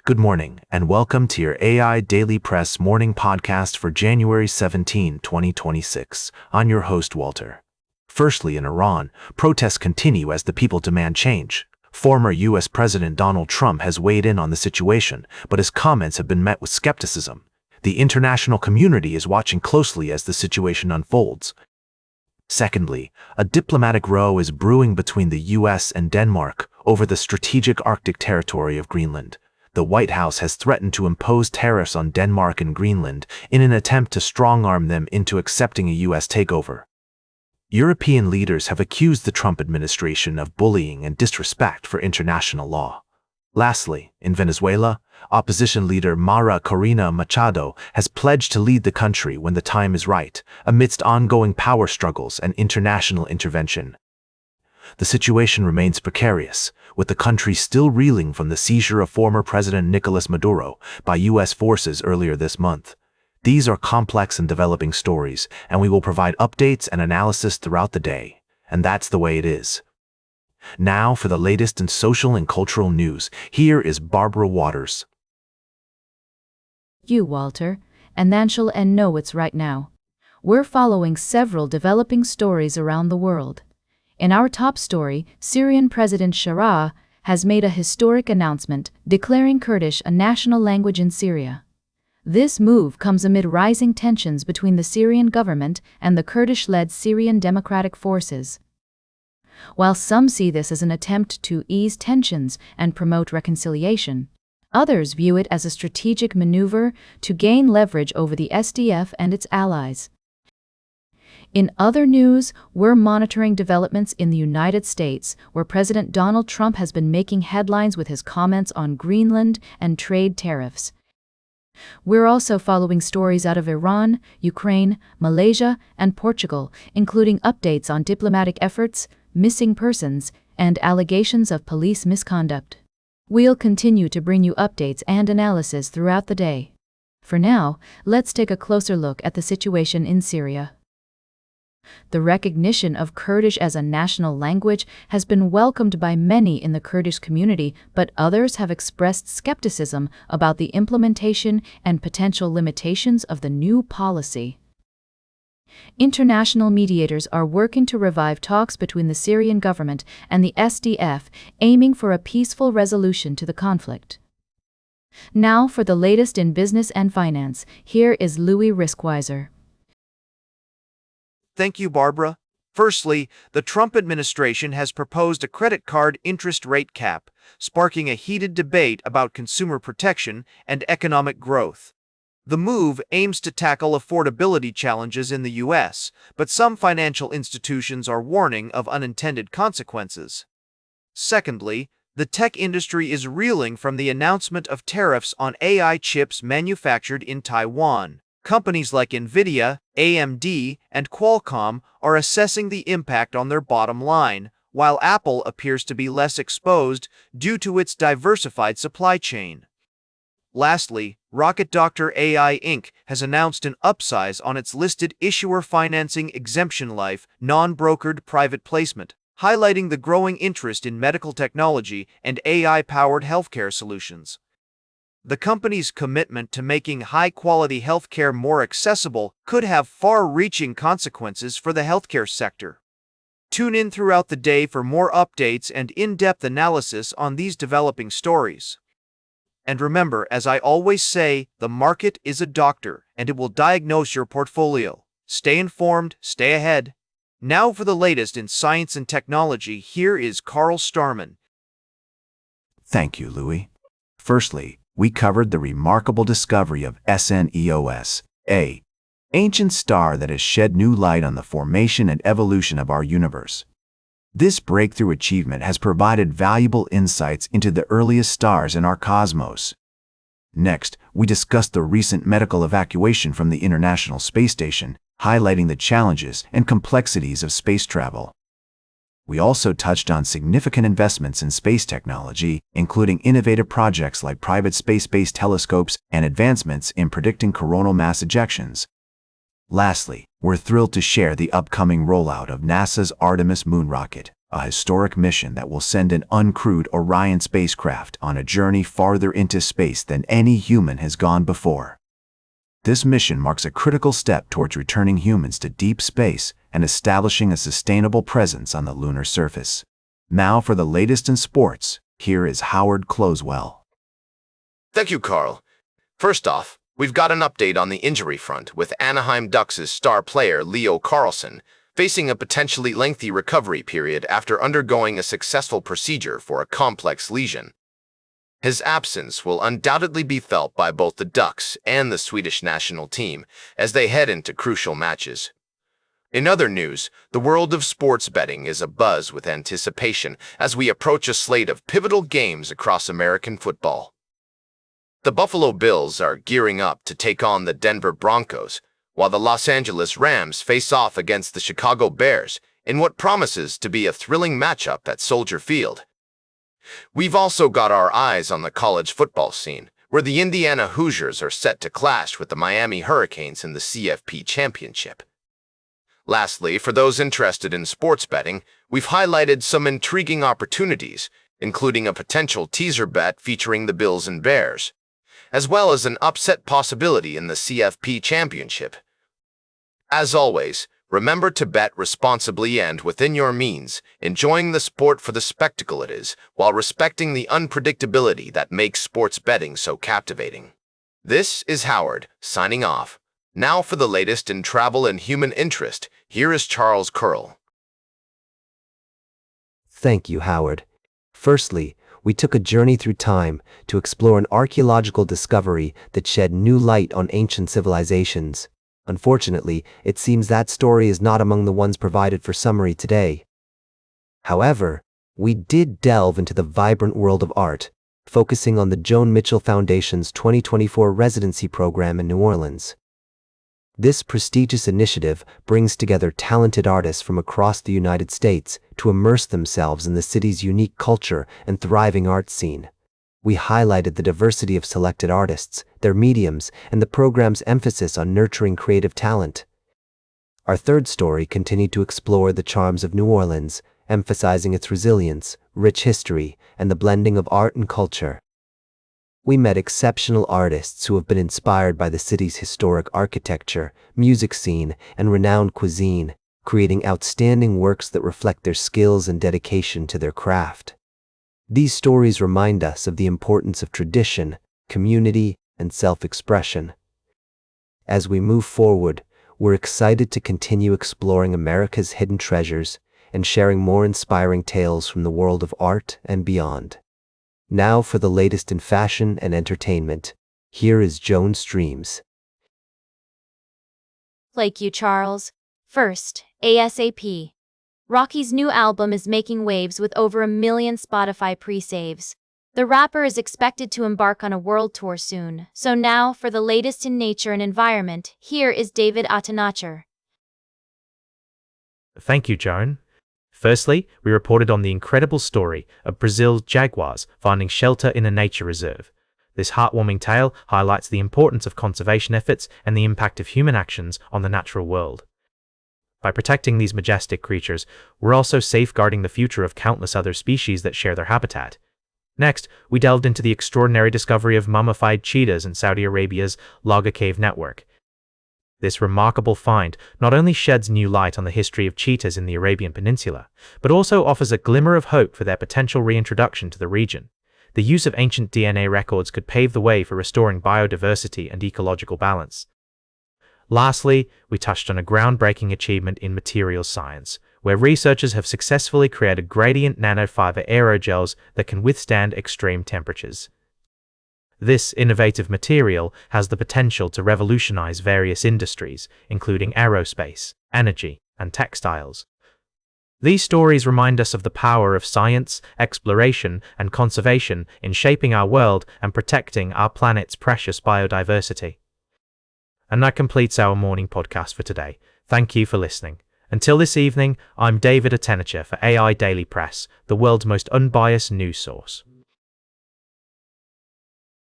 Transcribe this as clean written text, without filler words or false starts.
Good morning, and welcome to your AIDailyPress morning podcast for January 17, 2026. I'm your host, Walter. Firstly, in Iran, protests continue as the people demand change. Former U.S. President Donald Trump has weighed in on the situation, but his comments have been met with skepticism. The international community is watching closely as the situation unfolds. Secondly, a diplomatic row is brewing between the U.S. and Denmark over the strategic Arctic territory of Greenland. The White House has threatened to impose tariffs on Denmark and Greenland in an attempt to strong-arm them into accepting a U.S. takeover. European leaders have accused the Trump administration of bullying and disrespect for international law. Lastly, in Venezuela, opposition leader Mara Corina Machado has pledged to lead the country when the time is right, amidst ongoing power struggles and international intervention. The situation remains precarious, with the country still reeling from the seizure of former President Nicolas Maduro by U.S. forces earlier this month. These are complex and developing stories, and we will provide updates and analysis throughout the day. And that's the way it is. Now for the latest in social and cultural news, here is Barbara Waters. You, Walter, and Nigel, and know it's right now. We're following several developing stories around the world. In our top story, Syrian President Farage has made a historic announcement declaring Kurdish a national language in Syria. This move comes amid rising tensions between the Syrian government and the Kurdish-led Syrian Democratic Forces. While some see this as an attempt to ease tensions and promote reconciliation, others view it as a strategic maneuver to gain leverage over the SDF and its allies. In other news, we're monitoring developments in the United States, where President Donald Trump has been making headlines with his comments on Greenland and trade tariffs. We're also following stories out of Iran, Ukraine, Malaysia, and Portugal, including updates on diplomatic efforts, missing persons, and allegations of police misconduct. We'll continue to bring you updates and analysis throughout the day. For now, let's take a closer look at the situation in Syria. The recognition of Kurdish as a national language has been welcomed by many in the Kurdish community, but others have expressed skepticism about the implementation and potential limitations of the new policy. International mediators are working to revive talks between the Syrian government and the SDF, aiming for a peaceful resolution to the conflict. Now for the latest in business and finance, here is Louis Riskweiser. Thank you, Barbara. Firstly, the Trump administration has proposed a credit card interest rate cap, sparking a heated debate about consumer protection and economic growth. The move aims to tackle affordability challenges in the U.S., but some financial institutions are warning of unintended consequences. Secondly, the tech industry is reeling from the announcement of tariffs on AI chips manufactured in Taiwan. Companies like NVIDIA, AMD, and Qualcomm are assessing the impact on their bottom line, while Apple appears to be less exposed due to its diversified supply chain. Lastly, Rocket Doctor AI Inc. has announced an upsize on its listed issuer financing exemption life non-brokered private placement, highlighting the growing interest in medical technology and AI-powered healthcare solutions. The company's commitment to making high-quality healthcare more accessible could have far-reaching consequences for the healthcare sector. Tune in throughout the day for more updates and in-depth analysis on these developing stories. And remember, as I always say, the market is a doctor, and it will diagnose your portfolio. Stay informed, stay ahead. Now for the latest in science and technology, here is Carl Starman. Thank you, Louis. Firstly, we covered the remarkable discovery of SNEOS, an ancient star that has shed new light on the formation and evolution of our universe. This breakthrough achievement has provided valuable insights into the earliest stars in our cosmos. Next, we discussed the recent medical evacuation from the International Space Station, highlighting the challenges and complexities of space travel. We also touched on significant investments in space technology, including innovative projects like private space-based telescopes and advancements in predicting coronal mass ejections. Lastly, we're thrilled to share the upcoming rollout of NASA's Artemis moon rocket. a historic mission that will send an uncrewed Orion spacecraft on a journey farther into space than any human has gone before. This mission marks a critical step towards returning humans to deep space and establishing a sustainable presence on the lunar surface. Now for the latest in sports, here is Howard Closewell. Thank you, Carl. First off, we've got an update on the injury front with Anaheim Ducks' star player Leo Carlsson facing a potentially lengthy recovery period after undergoing a successful procedure for a complex lesion. His absence will undoubtedly be felt by both the Ducks and the Swedish national team as they head into crucial matches. In other news, the world of sports betting is abuzz with anticipation as we approach a slate of pivotal games across American football. The Buffalo Bills are gearing up to take on the Denver Broncos, while the Los Angeles Rams face off against the Chicago Bears in what promises to be a thrilling matchup at Soldier Field. We've also got our eyes on the college football scene, where the Indiana Hoosiers are set to clash with the Miami Hurricanes in the CFP Championship. Lastly, for those interested in sports betting, we've highlighted some intriguing opportunities, including a potential teaser bet featuring the Bills and Bears, as well as an upset possibility in the CFP Championship. As always, remember to bet responsibly and within your means, enjoying the sport for the spectacle it is, while respecting the unpredictability that makes sports betting so captivating. This is Howard, signing off. Now for the latest in travel and human interest, here is Charles Curl. Thank you, Howard. Firstly, we took a journey through time to explore an archaeological discovery that shed new light on ancient civilizations. Unfortunately, it seems that story is not among the ones provided for summary today. However, we did delve into the vibrant world of art, focusing on the Joan Mitchell Foundation's 2024 residency program in New Orleans. This prestigious initiative brings together talented artists from across the United States to immerse themselves in the city's unique culture and thriving art scene. We highlighted the diversity of selected artists, their mediums, and the program's emphasis on nurturing creative talent. Our third story continued to explore the charms of New Orleans, emphasizing its resilience, rich history, and the blending of art and culture. We met exceptional artists who have been inspired by the city's historic architecture, music scene, and renowned cuisine, creating outstanding works that reflect their skills and dedication to their craft. These stories remind us of the importance of tradition, community, and self-expression. As we move forward, we're excited to continue exploring America's hidden treasures and sharing more inspiring tales from the world of art and beyond. Now for the latest in fashion and entertainment, here is Joan Streams. Like you, Charles. First, ASAP. Rocky's new album is making waves with over 1 million Spotify pre-saves. The rapper is expected to embark on a world tour soon, so now for the latest in nature and environment, here is David Attenacher. Thank you, Joan. Firstly, we reported on the incredible story of Brazil's jaguars finding shelter in a nature reserve. This heartwarming tale highlights the importance of conservation efforts and the impact of human actions on the natural world. By protecting these majestic creatures, we're also safeguarding the future of countless other species that share their habitat. Next, we delved into the extraordinary discovery of mummified cheetahs in Saudi Arabia's Laga Cave network. This remarkable find not only sheds new light on the history of cheetahs in the Arabian Peninsula, but also offers a glimmer of hope for their potential reintroduction to the region. The use of ancient DNA records could pave the way for restoring biodiversity and ecological balance. Lastly, we touched on a groundbreaking achievement in materials science, where researchers have successfully created gradient nanofiber aerogels that can withstand extreme temperatures. This innovative material has the potential to revolutionize various industries, including aerospace, energy, and textiles. These stories remind us of the power of science, exploration, and conservation in shaping our world and protecting our planet's precious biodiversity. And that completes our morning podcast for today. Thank you for listening. Until this evening, I'm David Attenacher for AI Daily Press, the world's most unbiased news source.